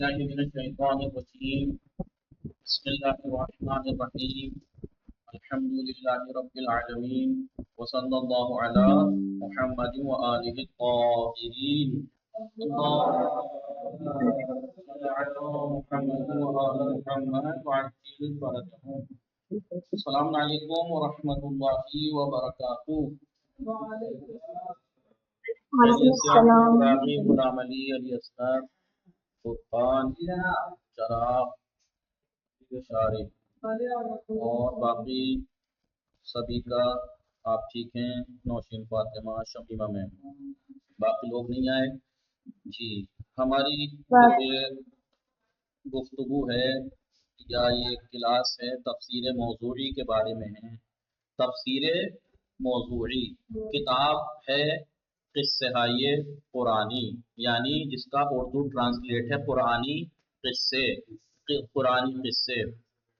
الله من الشيطان الرجيم بسم الله الرحمن الرحيم الحمد لله رب العالمين وصلى الله على محمد وآله الطاهرين اللهم صل على محمد وآل محمد وعجل فرجهم السلام عليكم ورحمة الله وبركاته وعلیکم خیریت سے آپ السلام. ابراہیم غلام علی علی اصغر فرقان چراغ شارق اور باقی سبھی کا آپ ٹھیک ہیں؟ نوشین فاطمہ شمیمہ میں باقی لوگ نہیں آئے جی. ہماری یہ گفتگو ہے یا یہ کلاس ہے تفسیر موضوعی کے بارے میں ہے. تفسیر موضوعی کتاب ہے قصہ قرآنی، یعنی جس کا اردو ٹرانسلیٹ ہے قرآنی قصے. قرآنی قصے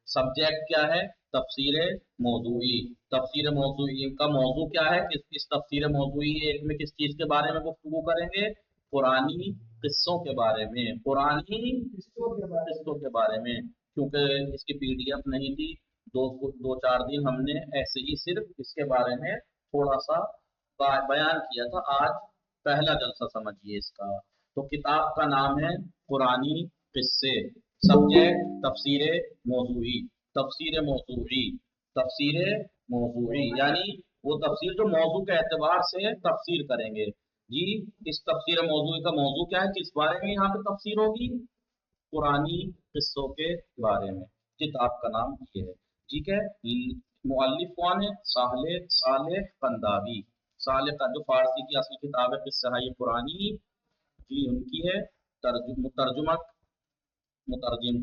سبجیکٹ کیا ہے؟ تفسیر موضوعی. تفسیر موضوعی کا موضوع کیا ہے؟ کس تفسیر موضوعی ایک میں کس چیز کے بارے میں گفتگو کریں گے؟ قرآنی قصوں کے بارے میں، قرآنی قصوں کے بارے میں. کیونکہ اس کی پی ڈی ایف نہیں تھی، دو چار دن ہم نے ایسے ہی صرف اس کے بارے میں تھوڑا سا بیان کیا تھا. آج پہلا جلسہ سمجھیے اس کا. تو کتاب کا نام ہے قرآنی قصے، سبجیکٹ تفسیر موضوعی. تفسیر موضوعی، تفسیر موضوعی یعنی وہ تفسیر جو موضوع کے اعتبار سے تفسیر کریں گے. جی اس تفسیر موضوعی کا موضوع کیا ہے؟ کس بارے میں یہاں پہ تفسیر ہوگی؟ قرآنی قصوں کے بارے میں. کتاب کا نام یہ ہے. ٹھیک ہے. مؤلف کون ہے؟ صالح قنداوی. صالح کا جو فارسی کی اصل کتاب ہے قصہ قرآنی، جی ان کی ہے. مترجم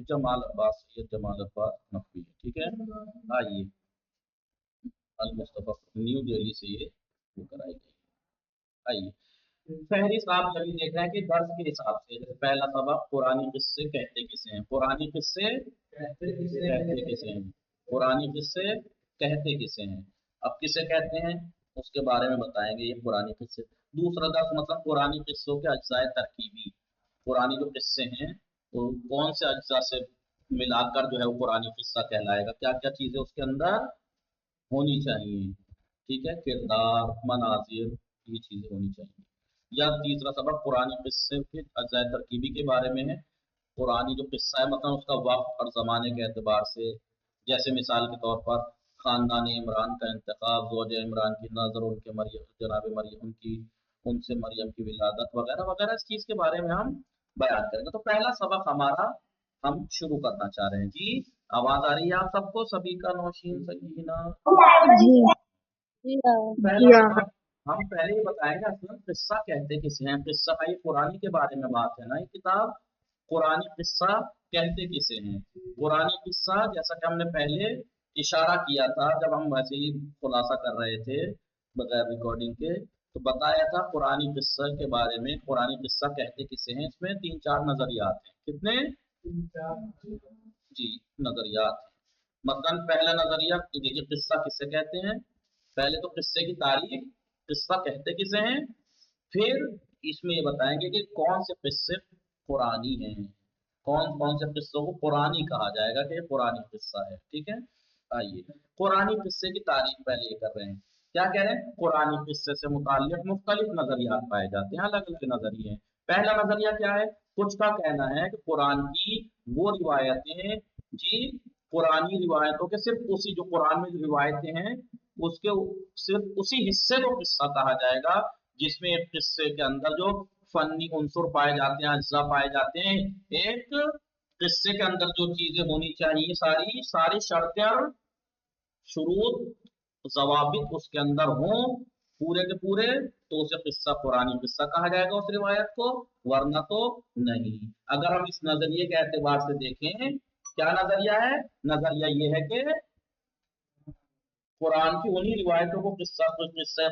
جمال عباس، سید جمال عباس نقوی ہے. ٹھیک ہے. آئیے المصطفی نیو دہلی سے یہ وہ کرائی گئی. آئیے فہرست آپ جب دیکھ رہے ہیں کہ درس کے حساب سے پہلا سبق قرآنی قصے کہتے کسے ہیں. قرآنی قصے کہتے کسے ہیں. قرآنی قصے کہتے کسے ہیں. اب کسے کہتے ہیں اس کے بارے میں بتائیں گے یہ قرآنی قصے. دوسرا درس مطلب قرآنی قصوں کے اجزاء ترکیبی. قرآنی جو قصے ہیں وہ کون سے اجزاء سے ملا کر جو ہے وہ قرآنی قصہ کہلائے گا. کیا کیا چیزیں اس کے اندر ہونی چاہیے. ٹھیک ہے. کردار، مناظر، یہ چیزیں ہونی چاہیے. یا تیسرا سبق قرآنی قصے کے اجزاء ترکیبی کے بارے میں ہے. قرآنی جو قصہ ہے مطلب اس کا وقت اور زمانے کے اعتبار سے، جیسے مثال کے طور پر خاندان عمران کا انتخاب، زوج عمران کی نظر، ان کے مریم جناب مریم ان سے مریم کی ولادت وغیرہ وغیرہ، اس چیز کے بارے میں ہم بیان کریں گے. تو پہلا سبق ہمارا ہم شروع کرنا چاہ رہے ہیں. جی آواز آ رہی ہے آپ سب کو؟ سبھی کا نوشین سکینہ پہلا سبق ہم پہلے ہی بتائیں گے اصلا قصہ کہتے کسے ہیں. قصہ یہ قرآن کے بارے میں بات ہے نا. یہ کتاب قرآنی قصہ کہتے کسے ہیں. قرآنی قصہ جیسا کہ ہم نے پہلے اشارہ کیا تھا جب ہم ویسے ہی خلاصہ کر رہے تھے بغیر ریکارڈنگ کے، تو بتایا تھا قرآنی قصہ کے بارے میں. قرآنی قصہ کہتے کسے ہیں، اس میں 3-4 نظریات ہیں. کتنے؟ جی نظریات. مثلا پہلا نظریہ دیکھیے قصہ کسے کہتے ہیں. پہلے تو قصے کی تعریف، قصہ کہتے کسے ہیں. پھر اس میں یہ بتائیں گے کہ کون سے قصے قرآنی ہیں، کون کون سے قصوں کو قرآنی کہا جائے گا کہ یہ قرآنی قصہ ہے. ٹھیک ہے. آئیے قرآنی قصے کی تعریف پہلے یہ کر رہے ہیں. کیا کہہ رہے ہیں؟ قرآنی قصے سے متعلق مختلف نظریات پائے جاتے ہیں، الگ الگ نظریے ہیں. پہلا نظریہ کیا ہے؟ کچھ کا کہنا ہے کہ قرآن کی وہ روایتیں، جی قرآنی روایتوں کے صرف اسی جو قرآن میں روایتیں ہیں اس کے صرف اسی حصے کو قصہ کہا جائے گا جس میں ایک قصے کے اندر جو فنی عنصر پائے جاتے ہیں، اجزاء پائے جاتے ہیں. ایک قصے کے اندر جو چیزیں ہونی چاہیے ساری شرطیں اور شروط ضوابط اس کے اندر ہوں پورے کے پورے، تو اسے قصہ قرآنی قصہ کہا جائے گا اس روایت کو، ورنہ تو نہیں. اگر ہم اس نظریے کے اعتبار سے دیکھیں، کیا نظریہ ہے؟ نظریہ یہ ہے کہ قرآن کی انہی روایتوں کو قصہ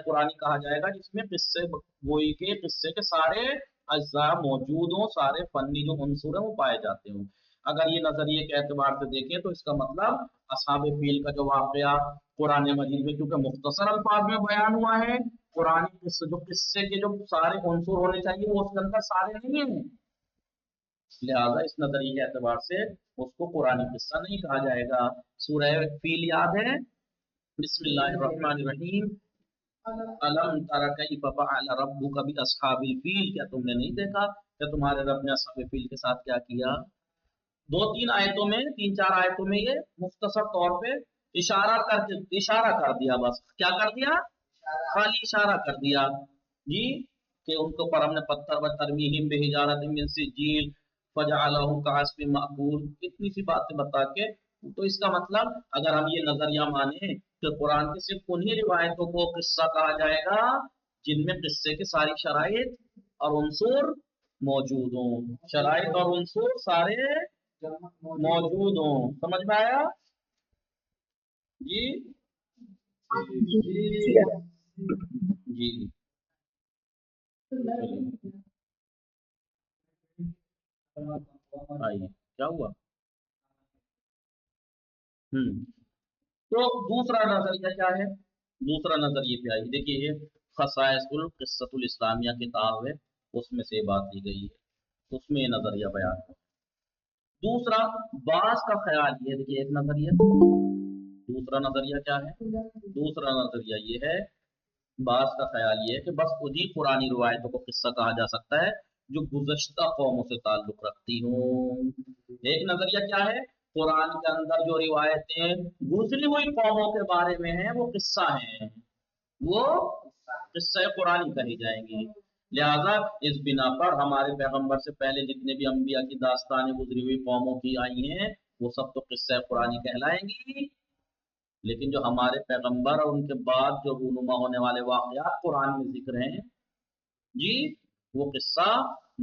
قرآنی کہا جائے گا جس میں قصے وہی کے قصے کے سارے اجزاء موجود ہوں، سارے فنی جو عنصر ہیں وہ پائے جاتے ہوں. اگر یہ نظریے کے اعتبار سے دیکھیں تو اس کا مطلب اصحاب فیل کا جو واقعہ قرآن مجید میں کیونکہ مختصر الفاظ میں بیان ہوا ہے، قرآن جو قصے کے جو سارے عنصر ہونے چاہیے وہ اس کے اندر سارے نہیں ہیں. لہذا اس نظریے کے اعتبار سے اس کو قرآن قصہ نہیں کہا جائے گا. سورہ فیل یاد ہے؟ بسم اللہ الرحمن الرحیم. الم تر کیف فعل ربک باصحاب الفیل، کیا تم نے نہیں دیکھا کہ تمہارے رب نے اصحاب فیل کے ساتھ کیا کیا؟ دو تین آیتوں میں، تین چار آیتوں میں یہ مختصر طور پہ اشارہ کر دیا. بس کیا کر دیا؟ خالی اشارہ کر دیا جی، کہ ان کو پر ہم نے پتھر و ترمیہم بحجارۃ من سجیل فجعلہم کعصف مأکول، اتنی سی باتیں بتا کے. تو اس کا مطلب اگر ہم یہ نظریہ مانیں کہ قرآن کی صرف انہی روایتوں کو قصہ کہا جائے گا جن میں قصے کی ساری شرائط اور عنصر موجود ہوں، شرائط اور عنصر سارے موجود ہوں. سمجھ میں آیا جی؟ جی آئیے کیا ہوا؟ تو دوسرا نظریہ کیا ہے؟ دوسرا نظریے پہ آئیے. دیکھیے یہ خصائص القصۃ الاسلامیہ کتاب ہے، اس میں سے بات لی گئی ہے، اس میں یہ نظریہ بیان ہے. دوسرا بعض کا خیال یہ، دیکھیے ایک نظریہ، دوسرا نظریہ کیا ہے؟ دوسرا نظریہ یہ ہے، بعض کا خیال یہ ہے کہ بس انہی پرانی روایتوں کو قصہ کہا جا سکتا ہے جو گزشتہ قوموں سے تعلق رکھتی ہوں. ایک نظریہ کیا ہے؟ قرآن کے اندر جو روایتیں گزری ہوئی قوموں کے بارے میں ہیں وہ قصہ ہیں، وہ قصہ قرآن کہی جائیں گی. لہذا اس بنا پر ہمارے پیغمبر سے پہلے جتنے بھی انبیاء کی داستانیں گزری ہوئی قوموں کی آئی ہیں وہ سب تو قصہ قرآن کہلائیں گی. لیکن جو ہمارے پیغمبر اور ان کے بعد جو رونما ہونے والے واقعات قرآن میں ذکر ہیں جی، وہ قصہ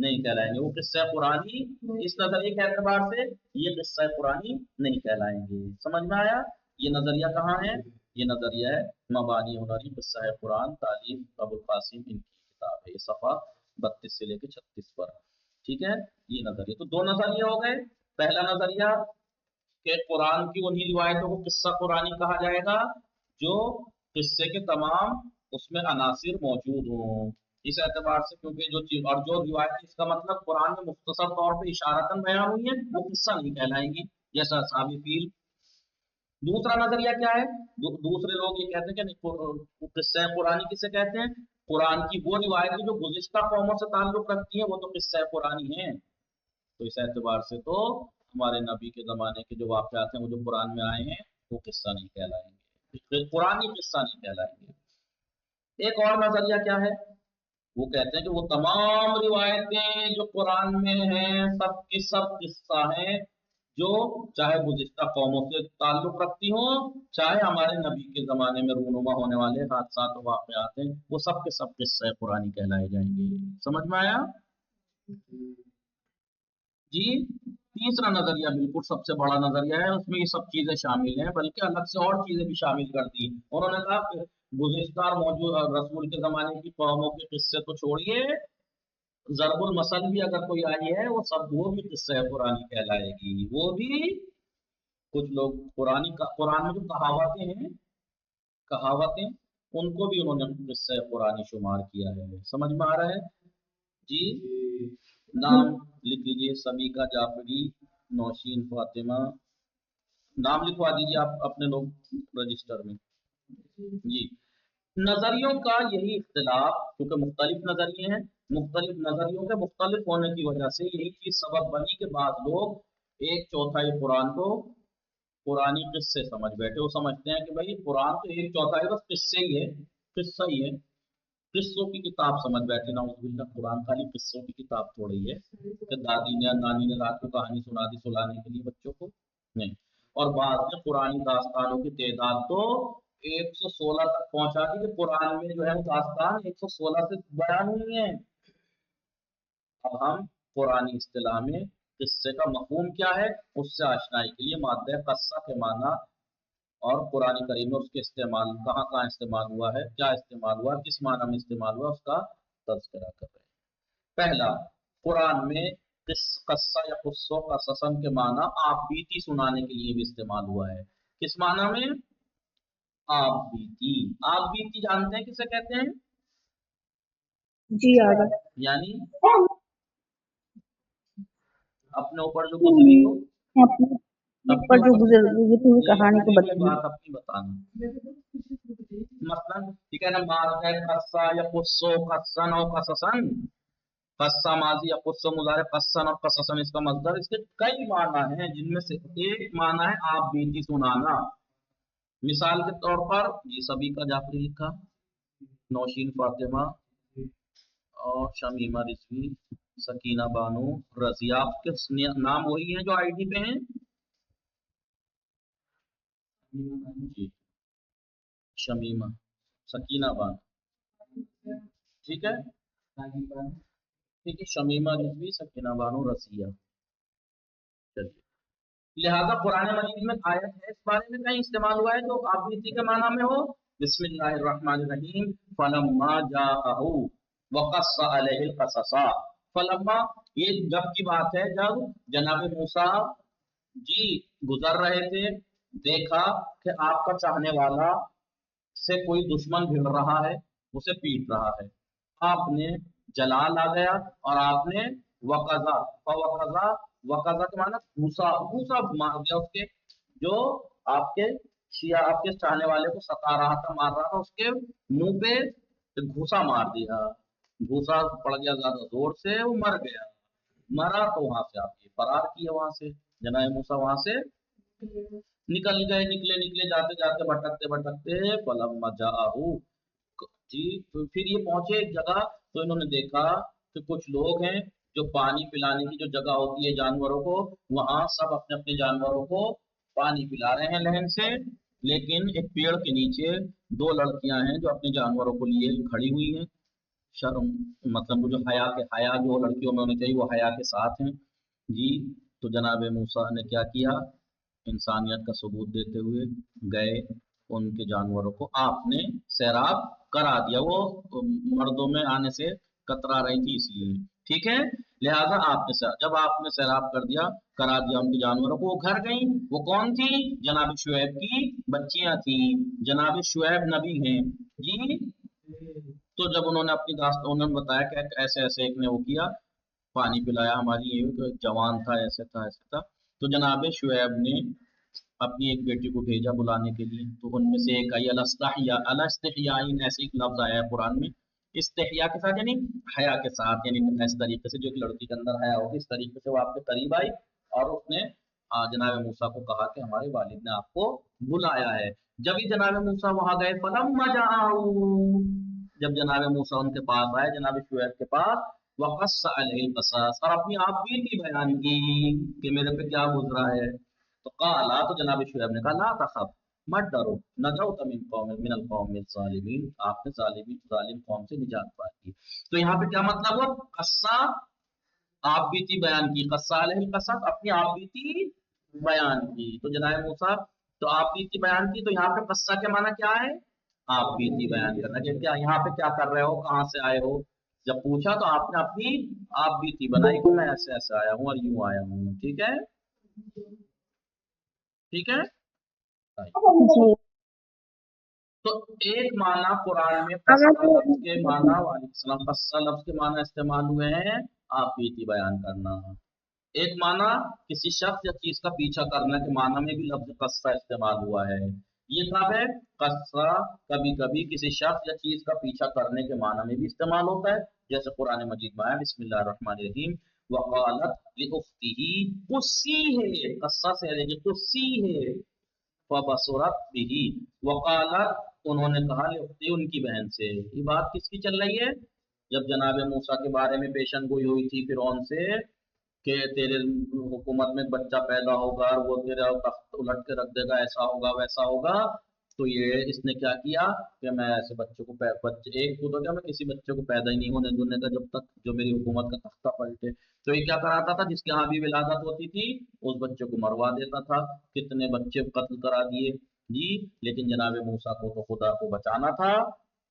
نہیں کہلائیں گے، وہ قصہ قرآنی اس نظریے کے اعتبار سے یہ قصہ قرآنی نہیں کہلائیں گے. سمجھ میں آیا؟ یہ نظریہ کہاں ہے؟ یہ نظریہ ہے مبانی ہنری قصہ قرآن تعلیم ابو القاسم، ان کی کتاب ہے، یہ صفحہ 32 سے لے کے 36 پر. ٹھیک ہے، یہ نظریہ. تو دو نظریے ہو گئے. پہلا نظریہ کہ قرآن کی انہی روایتوں کو قصہ قرآنی کہا جائے گا جو قصے کے تمام اس میں عناصر موجود ہوں. اس اعتبار سے کیونکہ جو چیز اور جو روایت، اس کا مطلب قرآن میں مختصر طور پہ اشارتاً بیان ہوئی ہے وہ قصہ نہیں کہلائیں گی، جیسا اصحاب فیل. دوسرا نظریہ کیا ہے؟ دوسرے لوگ یہ کہتے ہیں کہ قصہ قرآنی کسے کہتے ہیں؟ قرآن کی وہ روایتیں جو گزشتہ قوموں سے تعلق رکھتی ہیں وہ تو قصہ قرآنی ہیں. تو اس اعتبار سے تو ہمارے نبی کے زمانے کے جو واقعات ہیں وہ جو قرآن میں آئے ہیں وہ قصہ نہیں کہلائیں گے، قرآنی قصہ نہیں کہلائیں گے. ایک اور نظریہ کیا ہے؟ وہ کہتے ہیں کہ وہ تمام روایتیں جو قرآن میں ہیں سب کی سب قصہ ہیں، جو چاہے گزشتہ قوموں سے تعلق رکھتی ہوں چاہے ہمارے نبی کے زمانے میں رونما ہونے والے حادثات و واقعات ہیں، وہ سب کے سب قصہ قرآنی کہلائے جائیں گے. سمجھ میں آیا جی؟ تیسرا نظریہ بالکل سب سے بڑا نظریہ ہے، اس میں یہ سب چیزیں شامل ہیں، بلکہ الگ سے اور چیزیں بھی شامل کر دی. انہوں نے کہا کہ گزشتہ اور موجود رسول کے زمانے کی قوموں کے قصے تو چھوڑیے، ضرب المثل بھی اگر کوئی آئی ہے وہ سب وہ بھی قصہ قرآنی کہلائے گی. وہ بھی کچھ لوگ قرآن میں جو کہاوتیں ہیں، کہاوتیں ان کو بھی انہوں نے قصہ قرآنی شمار کیا ہے. سمجھ میں آ رہا ہے جی؟ نام لکھ لیجیے، سبیکہ جعفری، نوشین فاطمہ، نام لکھوا دیجیے آپ اپنے لوگ رجسٹر میں جی. نظریوں کا یہی اختلاف، کیونکہ مختلف نظریے ہیں، مختلف نظریوں کے مختلف ہونے کی وجہ سے یہی چیز سبب بنی کہ بعض لوگ ایک چوتھائی قرآن کو قرآنی قصے سمجھ بیٹھے. وہ سمجھتے ہیں کہ بھائی قرآن تو ایک چوتھائی بس قصے ہی ہے، قصہ ہی ہے، قصوں کی کتاب سمجھ بیٹھے. نعوذ باللہ، قرآن خالی قصوں کی کتاب تھوڑی ہے کہ دادی نے نانی نے رات کو کہانی سنا دی سلانے کے لیے بچوں کو، نہیں. اور بعض نے قرآن داستانوں کی تعداد تو 116 تک پہنچا دی کہ قرآن میں جو ہے داستان 116 سے بیان ہوئی ہیں. اب ہم قرآنی اصطلاح میں قصے کا مفہوم کیا ہے اس سے آشنائی کے لیے مادہ قصہ کے معنی اور قرآن کریم میں اس کے استعمال کہاں کہاں استعمال ہوا ہے، کیا استعمال ہوا، کس معنی میں استعمال ہوا، اس کا تذکرہ کر رہے ہیں. پہلا، قرآن میں قصہ یا قصوں کا قصصاً کے معنی آپ بیتی سنانے کے لیے بھی استعمال ہوا ہے. کس معنی میں؟ آپ بیتی. آپ بیتی جانتے ہیں کسے کہتے ہیں؟ جی آگا. یعنی अपने ऊपर जो गुजरी हो, अपने ऊपर जो गुजर हुई ये कहानी को कोई बताना। बात अपनी बताना। मसलन ठीक है ना, मार है कस्सा या कुस्सो कस्सन और कससन, कस्सा माजी या कुस्सो मुजारे, कस्सन और कससन इसका मजदर। इसके कई माना हैं जिनमें से एक माना है आप बीती सुनाना। मिसाल के तौर पर ये सभी का जाफरी लिखा, नौशीन फातिमा और शमीमा रिजवी, सकीना बानो, रजिया, आपके नाम वही है जो आईडी पे हैं जी। शमीमा, सकीना बानो, ठीक है, ठीक है, शमीमा रिजवी, सकीना बानो, रजिया। चलिए, लिहाजा कुरान मजीद में आयत है इस बारे में कहीं इस्तेमाल हुआ है जो आप बीती के माना में हो। बिस्मिल्लाहिर्रहमानिर्रहीम, फलम्मा जाअहू वक़स्स अलैहिल क़ससा। फलम्मा, ये जब की बात है जब जनाब मूसा जी गुजर रहे थे, देखा कि आपका चाहने वाला से कोई दुश्मन भिड़ रहा है, उसे पीट रहा है। आपने जलाल आ गया और आपने वकजा, वकजा, वकजा के माना घूसा, घूसा मार दिया उसके, जो आपके शिया आपके चाहने वाले को सता रहा था, मार रहा था, उसके मुंह पे घूसा मार दिया। घूसा पड़ गया ज्यादा जोर से, वो मर गया। मरा तो वहां से आप ये फरार किए, वहां से जनाब मूसा वहां से निकल गए, निकले निकले जाते जाते भटकते भटकते फलम्मा जाअहू जी, तो फिर ये पहुंचे एक जगह, तो इन्होंने देखा कि कुछ लोग हैं जो पानी पिलाने की जो जगह होती है जानवरों को, वहां सब अपने अपने जानवरों को पानी पिला रहे हैं नहर से। लेकिन एक पेड़ के नीचे दो लड़कियां हैं जो अपने जानवरों को लिए खड़ी हुई हैं। शर्म, मतलब वो जो हया जो लड़कियों में होनी चाहिए वो हया के साथ हैं जी। तो जनाब मूसा ने क्या किया, इंसानियत का सबूत देते हुए गए, उनके जानवरों को आपने सैराब करा दिया। वो मर्दों में आने से कतरा रही थी इसलिए, ठीक है। लिहाजा आपने जब आपने सैराब कर दिया, करा दिया उनके जानवरों को, वो घर गई। वो कौन थी, जनाब शुएब की बच्चियां थी। जनाब शुएब नबी हैं जी। तो जब उन्होंने अपनी दास्त उन्होंने बताया कि ऐसे ऐसे एक ने वो किया, पानी पिलाया हमारी, ये तो एक जवान था, ऐसे था ऐसे था। तो जनाब शुएब ने अपनी एक बेटी को भेजा बुलाने के लिए। तो उनमें से एक आई अलस्तहिया, अलस्तहियाइन ऐसे एक लफ्ज आया है कुरान में, इस्तिहया के साथ यानी हया के साथ, यानी ऐसे तरीके से जो एक लड़की के अंदर हया होगी, इस तरीके से वो आपके करीब आई और उसने जनाब मूसा को कहा कि हमारे वालिद ने आपको बुलाया है। जब ही जनाब मूसा वहां गए, फलम्मा जाऊ, जब जनाब मूसा उनके पास आए, जनाब शुएब के पास, वक़स्स अलैहिल क़सस, और अपनी आप बीती बयान की कि मेरे पे क्या गुजरा है। तो काला, तो जनाब शुएब ने कहा ला तखफ, मत डरो, नजौत मिन कौम मिनल कौमिल ज़ालिमीन, आपने जालिम कौम से निजात पाई। तो यहाँ पे क्या मतलब हुआ, कस्सा आप बीती बयान की, कस्सा अलैहिल क़सस अपनी आप बीती बयान की। तो जनाब मूसा, तो आप बीती बयान की, तो यहाँ पे कस्सा के माना क्या है, आप बीती बयान करना। कि क्या यहाँ पे क्या कर रहे हो, कहाँ से आए हो, जब पूछा तो आपने अपनी आप बीती बनाई कि मैं ऐसे ऐसे आया हूँ और यूं आया हूँ, ठीक है, ठीक है। जी, तो एक माना कुरान में अगर कस्सा लफ्ज के माना, वालेकुम कस्सा लफ्ज के माना इस्तेमाल हुए हैं आप बीती बयान करना। एक माना किसी शख्स या चीज का पीछा करने के माना में भी लफ्ज कस्सा इस्तेमाल हुआ है। ये कब है, कस्सा कभी कभी किसी शख्स या चीज का पीछा करने के माना में भी इस्तेमाल होता है, जैसे कुरान मजीद में आया बिस्मिल्लाहिर्रहमानिर्रहीम, वक़ालत लिउख्तिही कुस्सीह, कस्सा से है कुस्सीह, फबसुरत बिही, वक़ालत उन्होंने कहा लिउख्ती उनकी बहन से। ये बात किसकी चल रही है, जब जनाब मूसा के बारे में पेशन गोई हुई थी फिरौन से कि तेरे हुकूमत में बच्चा पैदा होगा और वो तेरा तख्त उलट के रख देगा, ऐसा होगा वैसा होगा। तो ये इसने क्या किया कि मैं ऐसे बच्चों को बच्चे एक खुद हो गया, मैं किसी बच्चे को पैदा ही नहीं होने दूंगा का जब तक जो मेरी हुकूमत का तख्ता पलटे। तो ये क्या कराता था, जिसके यहाँ भी विलादत होती थी उस बच्चे को मरवा देता था। कितने बच्चे कत्ल करा दिए जी। लेकिन जनाब मूसा को तो खुदा को बचाना था,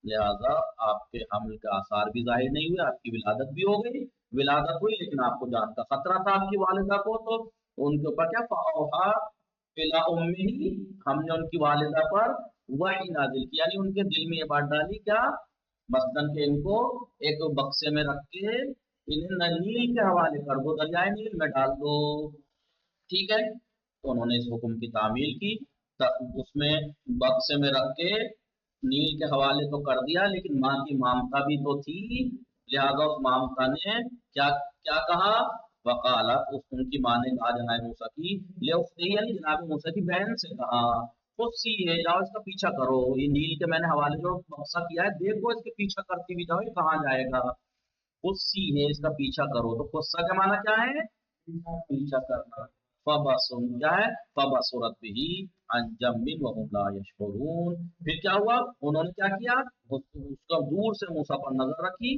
लिहाजा आपके हमल के आसार भी जाहिर नहीं हुए, आपकी विलादत भी हो गई। विलादत हुई लेकिन आपको जान का खतरा था आपकी वालिदा को, तो उनके ऊपर क्या फ़अौहा इला उम्मिही, हमने उनकी वालिदा पर वही नाजिल किया, यानी उनके दिल में ये बात डाली क्या, मसलन के इनको एक बक्से में रख के इन्हें नील के हवाले कर दो, दरियाए नील में डाल दो। ठीक है, तो उन्होंने इस हुक्म की तामील की, उसमें बक्से में रख के नील के हवाले तो कर दिया, लेकिन माँ की ममता भी तो थी, लिहाजा उस ममता ने क्या क्या कहा, वकालत, उस उनकी माँ ने कहा जनाब मूसा की, ले उखती यानी जनाब मूसा की बहन से कहा, खुद सी है, जाओ इसका पीछा करो, ये नील के मैंने हवाले जो बक्सा किया है देखो, इसके पीछा करती भी जाओ, ये कहाँ जाएगा, खुद है, इसका पीछा करो। तो खुस्सा का माना क्या है, पीछा करना। फबसुम क्या है, फबसुरत बिही अन जम्बिन व हुम ला यशउरून। फिर क्या हुआ, उन्होंने क्या किया, उसका दूर से मूसा पर नजर रखी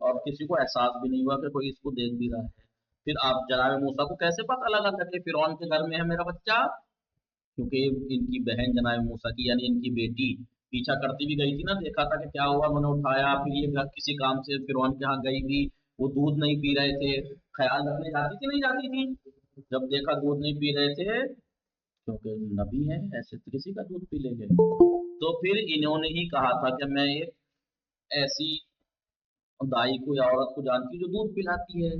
और किसी को एहसास भी नहीं हुआ कि कोई इसको देख भी रहा है। फिर आप जनाब मूसा को कैसे पता लगा था कि फिरौन के घर में है मेरा बच्चा, क्योंकि इनकी बहन जनाब मूसा की यानी इनकी बेटी पीछा करती भी गई थी ना, देखा था कि क्या हुआ, मैंने उठाया, फिर ये घर किसी काम से फिरौन के यहाँ गई भी, वो दूध नहीं पी रहे थे, ख्याल रखने जाती थी नहीं जाती थी, जब देखा दूध नहीं पी रहे थे, क्योंकि नबी है ऐसे तो किसी का दूध पी लेंगे, तो फिर इन्होंने ही कहा था कि मैं एक ऐसी दाई को या औरत को जानती हूँ जो दूध पिलाती है,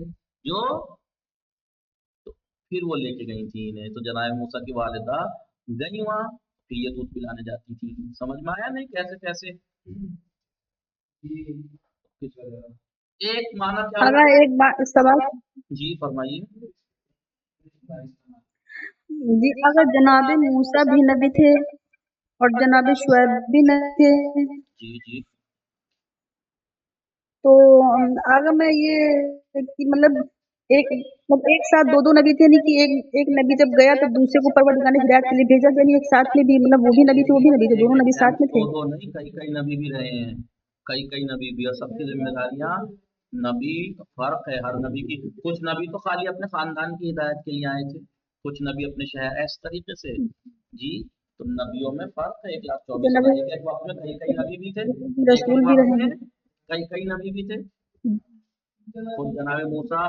जो, तो फिर वो लेके गई थी इन्हें, तो जनाब मूसा की वालिदा गई वहां, फिर ये दूध पिलाने जाती थी। समझ में आया नहीं कैसे कैसे, एक माना क्या हुआ, अगर एक बात सवाल, जी फरमाइए। जी अगर जनाबे मूसा भी नबी थे और जनाबे शुएब भी नबी थे, जी जी तो अगर मैं ये कि मतलब एक साथ दो नबी थे, नहीं कि एक नबी जब गया तो दूसरे को परवरदिगार ने हिदायत के लिए भेजा, यानी एक साथ में भी मतलब वो भी नबी थे वो भी नबी थे, दोनों नबी साथ में दो थे। दो नहीं, कई कई नबी भी रहे हैं, कई कई नबी भी, और सबकी जिम्मेदारियां, नबी फर्क है हर नबी की, कुछ नबी तो खाली अपने खानदान की हिदायत के लिए आए थे, कुछ नबी अपने शहर, इस तरीके से। जी, तो नबियों में फर्क है, 1,24,000, जनाबे एक एक वक्त में कई कई नबी भी थे, एक रसूल एक भी वक्त रहे में हैं। कई कई नबी भी थे, खुद जनाब मूसा,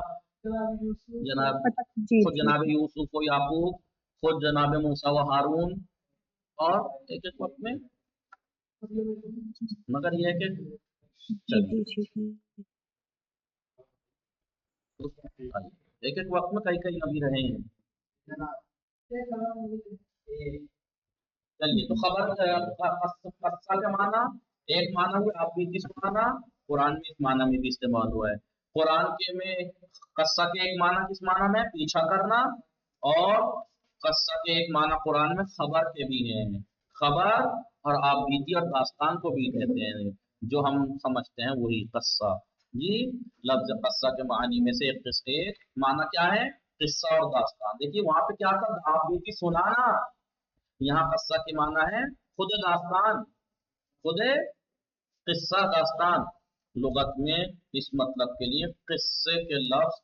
जनाब जी खुद जी जनाब यूसुफ व याकूब, खुद जनाब मूसा व हारून, और एक एक वक्त में, मगर यह है कि जी चलिए, जी जी जी। एक एक वक्त में कई कई नबी रहे हैं। चलिए, तो खबर कस्सा का माना, एक माना हुआ, आप भी किस माना, कुरान में इस माना में भी इस्तेमाल हुआ है, कुरान के में कस्सा के एक माना किस माना में, पीछा करना, और कस्सा के एक माना कुरान में खबर के भी हैं, खबर, और आप बीती और दास्तान को भी कहते हैं, जो हम समझते हैं वही कस्सा। जी, लफ्ज कस्सा के मानी में से एक माना क्या है, किस्सा और दास्तान। देखिए वहां पे क्या था, आप बीती सुनाना, यहाँ कस्सा की माना है खुद दास्तान, खुद किस्सा दास्तान, लुगत में इस मतलब के लिए किस्से के लफ्ज,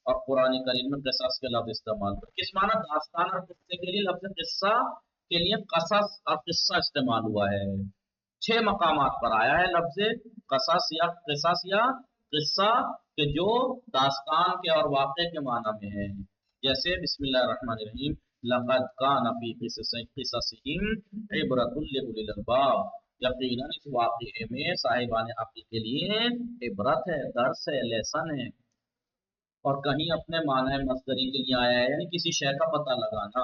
और कुरान करीम में किसस के लफ्ज इस्तेमाल हुए, किस माना, दास्तान और किस्से के लिए लफ्ज किस्सा के लिए कसस और किस्सा इस्तेमाल हुआ है, 6 मकामात पर आया है लफ्ज कसस या किसस या किस्सा, के जो दास्तान के और वाक़े के माना में है, जैसे बिस्मिल्लाहिर्रहमानिर्रहीम, लक़द कान फी क़िससिहिम इबरतुल लिउलिल अलबाब, यकीनन इस वाक़े में साहिबान अक्ल के लिए इबरत है, दर्स है, लेसन है। और कहीं अपने माना मस्दरी के लिए आया है, यानी किसी शय का पता लगाना,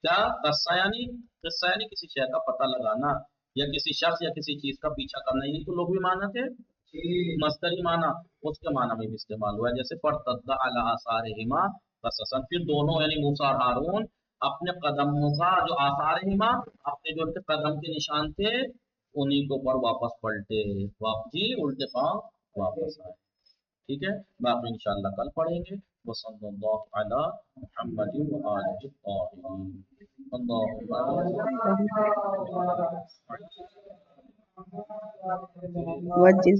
क्या किस्सा यानी किसी शय का पता लगाना, या किसी शख्स या किसी चीज का पीछा करना, यही तो लोग भी माना थे, मस्दरी माना, उसके माना में भी इस्तेमाल हुआ है, जैसे फरतद्दा अला आसारिहिमा कससन, फिर दोनों यानी मूसा और हारून अपने कदमों का जो आसारिहिमा, अपने जो उनके कदम के निशान थे, उन्हीं के ऊपर वापस पलटे, वापसी उल्टे पांव वापस आए। ठीक है, बाकी इंशाल्लाह कल पढ़ेंगे। वसल्लल्लाहु अला मुहम्मदिन व आलिहि ताहिरीन। वजिल